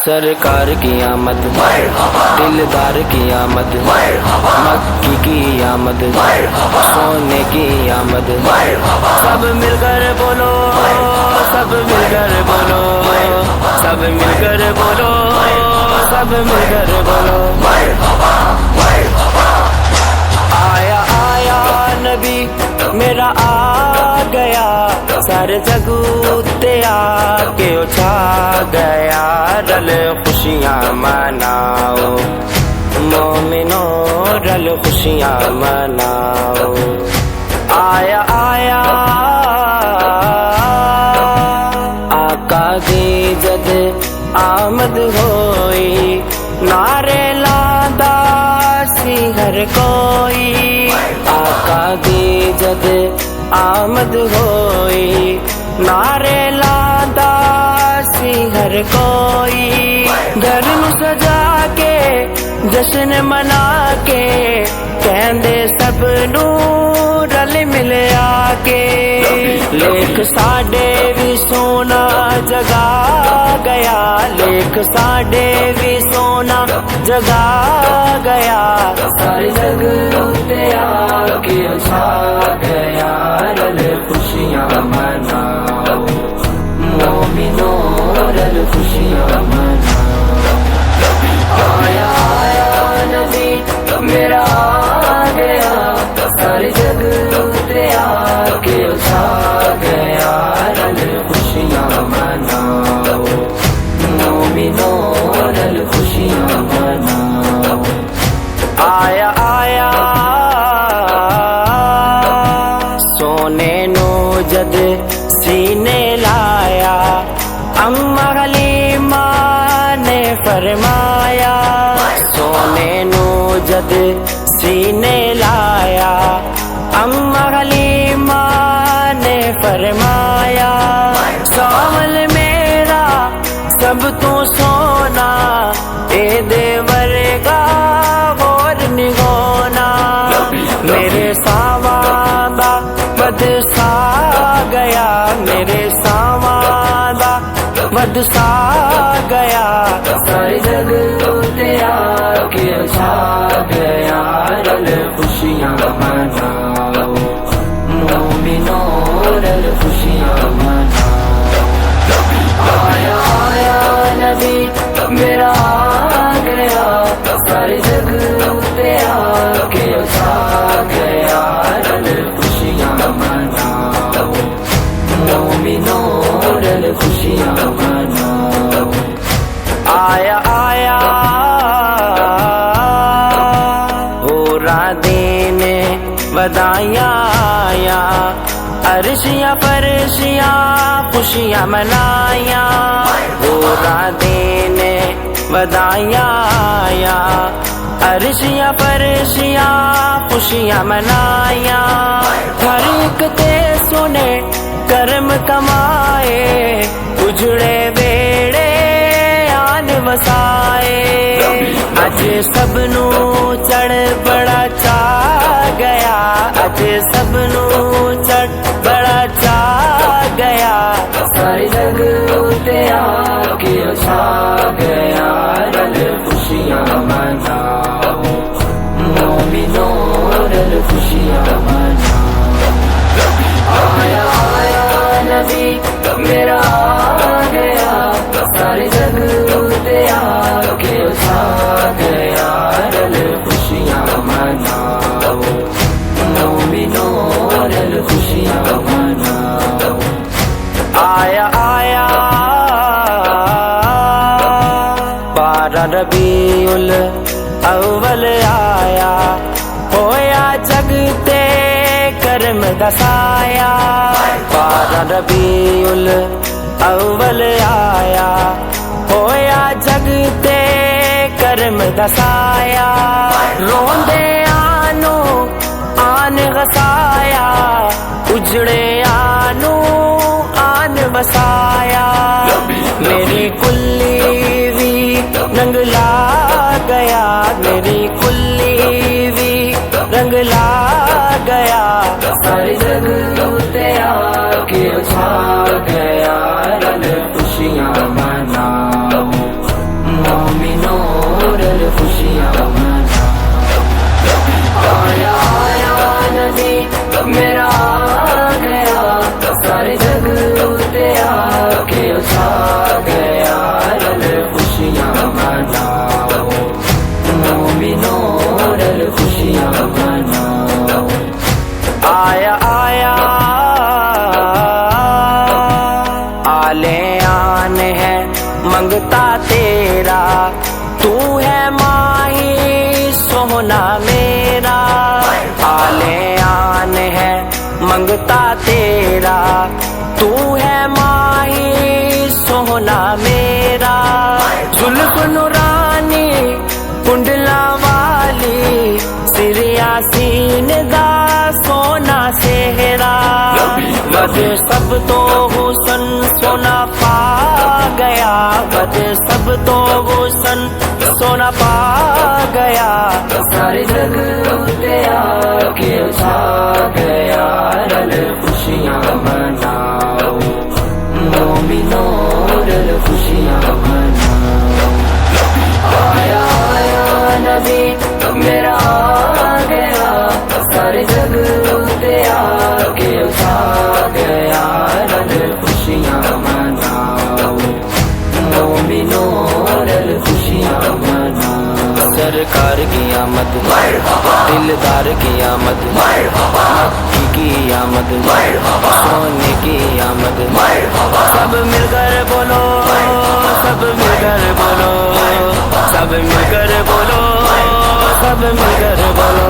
سرکار کی آمد، دلدار کی آمد، مکی کی آمد، سونے کی آمد، سب مل کر بولو، سب مل کر بولو، سب مل کر بولو، سب مل کر بولو، آیا آیا نبی میرا آ گیا، سارے جگ تے آ کے چھا گیا، رل خوشیاں مناؤ مومنو، رل خوشیاں مناؤ، آیا آیا آقا دی جد آمد ہوئی، نعرے لاندا سی ہر کوئی، آقا دی جد آمد ہوئی، نعرے لاندا سی ہر کوئی، گھر نو سجا کے جشن منا کے، کہندے سب نو رل مل آ کے، لیک ساڈے بھی سونا جگا گیا، لیک ساڈے بھی سونا جگا گیا، سارے جگ تے آ کے چھا گیا، رل خوشیاں مناؤ مومنو، رل خوشیاں مناؤ، آیا آیا نبی میرا آ گیا، سارے جگ تے آ کے چھا گیا، رل خوشیاں مناؤ مومنو، رل خوشیاں مناؤ، آیا آیا سونے نو جد سینے لایا، اماں حلیمہ نے فرمایا، سونے نو جد سینے لایا، اماں حلیمہ نے فرمایا، ساول میرا سب تو سونا، اے دے ورگا غور نگونا، میرے ساواں دا ود سا گیا، میرے ساواں دا ود سا گیا، سارے جگ تے آ کے چھا گیا، رل خوشیاں مناؤ مومنو، رل خوشیاں مناؤ، آیا آیا نبی میرا آ گیا، سارے جگ تے آ کے چھا گیا، رل خوشیاں مناؤ مومنو، رل خوشیاں مناؤ، آیا آیا پورا دین ودائیاں آیا، عرشیاں فرشیاں خوشیاں منائیاں، پورا دین ودائیاں آیا، عرشیاں فرشیاں خوشیاں منائیاں، ہر ایک تے سنے کرم کمائے، اجڑے بیڑے آن وسائے، اج سب نو چڑھ بڑا چا گیا، اج سب نو چڑھ بڑا چا گیا، سارے جگ تے آ کے چھا گیا، رل خوشیاں مناؤ مومنو، رل خوشیاں مناؤ، آیا آیا نبی میرا آ گیا، سارے جگ تے آ کے چھا گیا، رل خوشیاں مناؤ مومنو، رل خوشیاں مناؤ، آیا آیا پارا ربیع الاول آیا، ہویا جگ تے کرم دسایا، پارا ربیع الاول آیا، ہویا جگ تے کرم دسایا، روندے آنو آن غسایا، اجڑے آنو آن وسایا، میری کلی بھی رنگ لا گیا، میری کلی بھی رنگ لا گیا، ساری جگ تے آ کے چھا گیا، رل خوشیاں مناؤ منگتا تیرا تو ہے ماہی سونا میرا آلے آن ہے منگتا تیرا تو ہے ماہی سونا میرا زلف نورانی کنڈلا والی سر یاسین دا سونا سہرا ود سب تو حسن سونا پا گیا ود سب تو حسن سونا پا گیا سارے جگ تے آ کے چھا گیا رل خوشیاں مناؤ مومنوں رل خوشیاں مناؤ آیا آیا نبی میرا آ گیا سارے جگ تے آ کے چھا گیا رل خوشیاں مناؤ مومنوں رل خوشیاں مناؤ سرکار کی آمد دلدار کی آمد مکی کی آمد سونے کی آمد سب مل کر بولو سب مل کر بولو سب مل کر بولو سب مل کر بولو